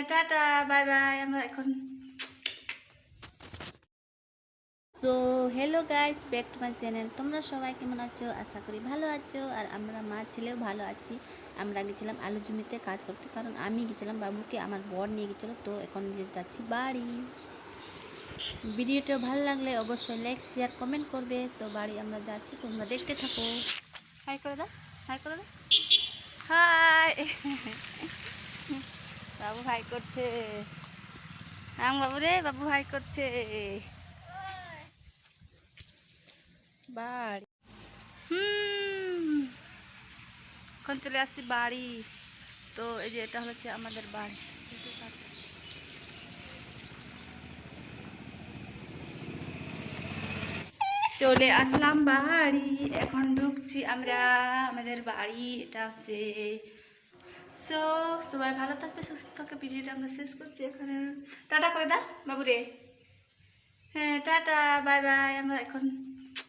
Tata, bye bye. আমরা এখন তো hello guys, back to my channel. তোমরা সবাই কেমন আছো? আশা করি ভালো আছো। আর আমরা মা ছেলেও ভালো আছি। আমরা গেছিলাম আলু জমিতে কাজ করতে, কারণ আমি গেছিলাম, বাবুকে আমার বর নিয়ে গেছিলো। তো এখন যাচ্ছি বাড়ি। ভিডিওটা ভালো লাগলে অবশ্যই লাইক শেয়ার কমেন্ট করবে। তো বাড়ি আমরা যাচ্ছি, তোমরা দেখতে থাকো। হাই করে দাও, হাই করে দাও, হাই। বাবু হাই করছে। বাবু রে, বাবু হাই করছে। বাড়ি এখন চলে আসছি বাড়ি। তো এই যে এটা হচ্ছে আমাদের বাড়ি। চলে আসলাম বাড়ি, এখন ঢুকছি আমরা আমাদের বাড়ি। এটা হচ্ছে সো সবাই ভালো থাকবে, সুস্থ থাকবে। ভিডিওটা আমরা শেষ করছি এখানে। টাটা করে দাও বাবু রে। হ্যাঁ টাটা, বাই বাই। আমরা এখন